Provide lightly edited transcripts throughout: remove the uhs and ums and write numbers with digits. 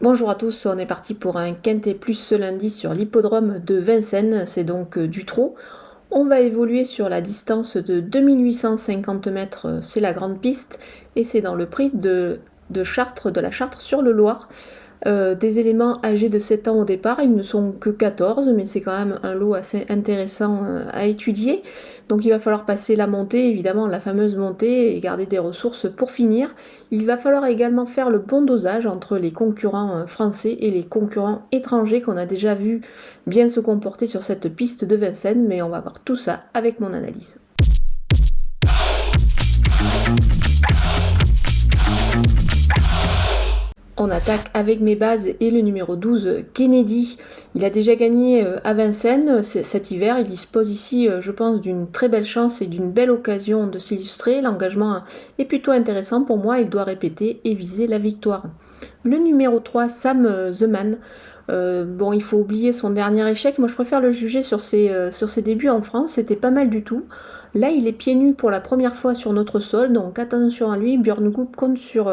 Bonjour à tous, on est parti pour un quintet plus ce lundi sur l'hippodrome de Vincennes, c'est donc du trot. On va évoluer sur la distance de 2850 mètres, c'est la grande piste, et c'est dans le prix de Chartres, de la Chartre sur le Loir. Des éléments âgés de 7 ans au départ, ils ne sont que 14, mais c'est quand même un lot assez intéressant à étudier. Donc il va falloir passer la montée, évidemment la fameuse montée, et garder des ressources pour finir. Il va falloir également faire le bon dosage entre les concurrents français et les concurrents étrangers qu'on a déjà vu bien se comporter sur cette piste de Vincennes, mais on va voir tout ça avec mon analyse. On attaque avec mes bases et le numéro 12, Kennedy. Il a déjà gagné à Vincennes cet hiver. Il dispose ici, je pense, d'une très belle chance et d'une belle occasion de s'illustrer. L'engagement est plutôt intéressant pour moi. Il doit répéter et viser la victoire. Le numéro 3, Sam The Man. Bon, il faut oublier son dernier échec. Moi, je préfère le juger sur ses débuts en France. C'était pas mal du tout. Là, il est pieds nus pour la première fois sur notre sol, donc attention à lui. Björn Goop compte sur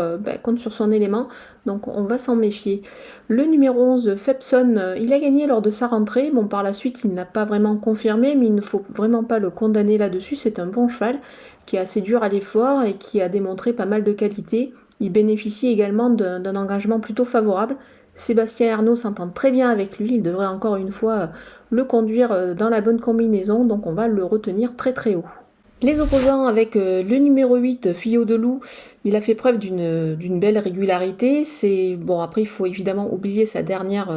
son élément, donc on va s'en méfier. Le numéro 11, Fepson, il a gagné lors de sa rentrée. Bon, par la suite, il n'a pas vraiment confirmé, mais il ne faut vraiment pas le condamner là-dessus. C'est un bon cheval qui est assez dur à l'effort et qui a démontré pas mal de qualité. Il bénéficie également d'un engagement plutôt favorable. Sébastien Ernaud s'entend très bien avec lui, il devrait encore une fois le conduire dans la bonne combinaison, donc on va le retenir très très haut. Les opposants avec le numéro 8, Fillot de Loup, il a fait preuve d'une belle régularité. Bon, après, il faut évidemment oublier sa dernière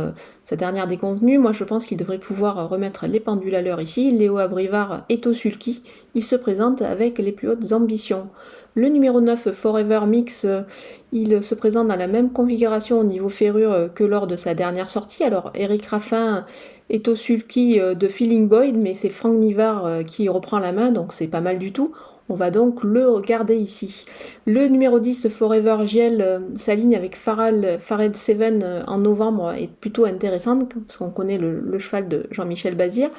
déconvenue. Moi, je pense qu'il devrait pouvoir remettre les pendules à l'heure ici. Léo Abrivard est au sulky. Il se présente avec les plus hautes ambitions. Le numéro 9, Forever Mix, il se présente dans la même configuration au niveau ferrure que lors de sa dernière sortie. Alors, Eric Raffin est au sulky de Feeling Boyd, mais c'est Franck Nivard qui reprend la main, donc c'est pas mal du tout. On va donc le regarder ici. Le numéro 10, Forever Giel, s'aligne avec Fared Seven en novembre, est plutôt intéressante, parce qu'on connaît le cheval de Jean-Michel Bazir.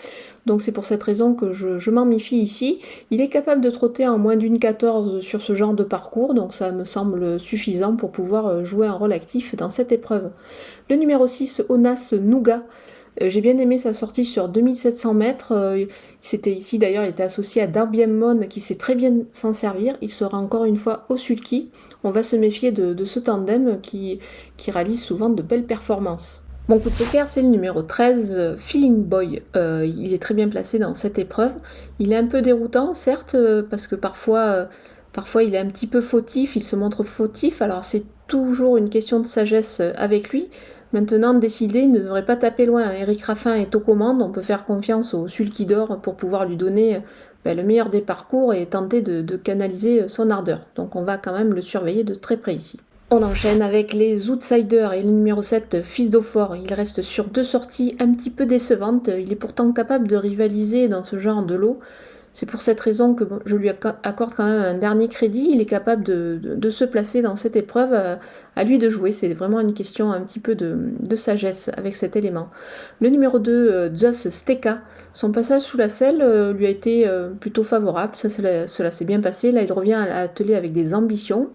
Donc c'est pour cette raison que je m'en méfie ici. Il est capable de trotter en moins d'une 14 sur ce genre de parcours, donc ça me semble suffisant pour pouvoir jouer un rôle actif dans cette épreuve. Le numéro 6, Onas Nougat. J'ai bien aimé sa sortie sur 2700 mètres. C'était ici d'ailleurs, il était associé à Darby Mon qui sait très bien s'en servir. Il sera encore une fois au sulky. On va se méfier de ce tandem qui réalise souvent de belles performances. Mon coup de poker, c'est le numéro 13, Feeling Boy. Il est très bien placé dans cette épreuve. Il est un peu déroutant, certes, parce que parfois il est un petit peu fautif, il se montre fautif. Alors c'est toujours une question de sagesse avec lui. Maintenant, décider, il ne devrait pas taper loin. Eric Raffin est aux commandes, on peut faire confiance au sulky d'or pour pouvoir lui donner le meilleur des parcours et tenter de canaliser son ardeur. Donc on va quand même le surveiller de très près ici. On enchaîne avec les outsiders et le numéro 7, Fils d'Eau-Fort. Il reste sur 2 sorties un petit peu décevantes. Il est pourtant capable de rivaliser dans ce genre de lot. C'est pour cette raison que je lui accorde quand même un dernier crédit. Il est capable de se placer dans cette épreuve, à lui de jouer. C'est vraiment une question un petit peu de sagesse avec cet élément. Le numéro 2, Zeus Steka, son passage sous la selle lui a été plutôt favorable. Cela s'est bien passé. Là, il revient à l'atelier avec des ambitions.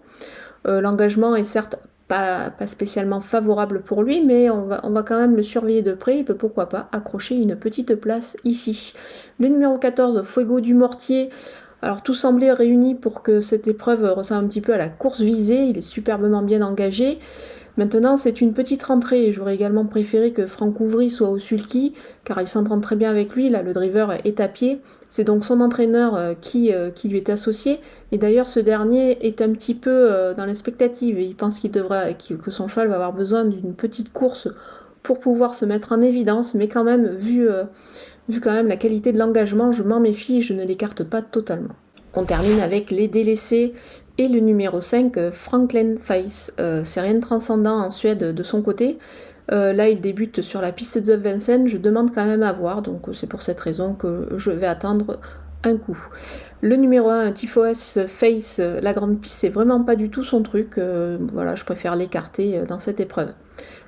L'engagement est certes pas spécialement favorable pour lui, mais on va quand même le surveiller de près. Il peut pourquoi pas accrocher une petite place ici. Le numéro 14, Fuego du Mortier. Alors tout semblait réuni pour que cette épreuve ressemble un petit peu à la course visée. Il est superbement bien engagé. Maintenant, c'est une petite rentrée. J'aurais également préféré que Franck Ouvry soit au sulky, car il s'entend très bien avec lui. Là, le driver est à pied. C'est donc son entraîneur qui lui est associé. Et d'ailleurs, ce dernier est un petit peu dans l'expectative. Il pense que son cheval va avoir besoin d'une petite course pour pouvoir se mettre en évidence. Mais quand même, vu quand même la qualité de l'engagement, je m'en méfie et je ne l'écarte pas totalement. On termine avec les délaissés et le numéro 5, Franklin Face. C'est rien de transcendant en Suède de son côté. Là, il débute sur la piste de Vincennes. Je demande quand même à voir, donc c'est pour cette raison que je vais attendre un coup. Le numéro 1, Tifoes Face, la grande piste, c'est vraiment pas du tout son truc. Voilà, je préfère l'écarter dans cette épreuve.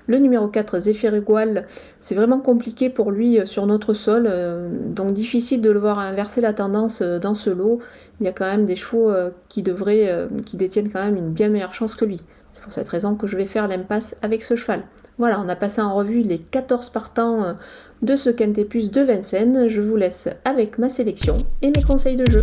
Le numéro 4, Zéphirigual, c'est vraiment compliqué pour lui sur notre sol, donc difficile de le voir inverser la tendance dans ce lot. Il y a quand même des chevaux qui détiennent quand même une bien meilleure chance que lui. pour cette raison que je vais faire l'impasse avec ce cheval. Voilà, on a passé en revue les 14 partants de ce Quintet Plus de Vincennes. Je vous laisse avec ma sélection et mes conseils de jeu.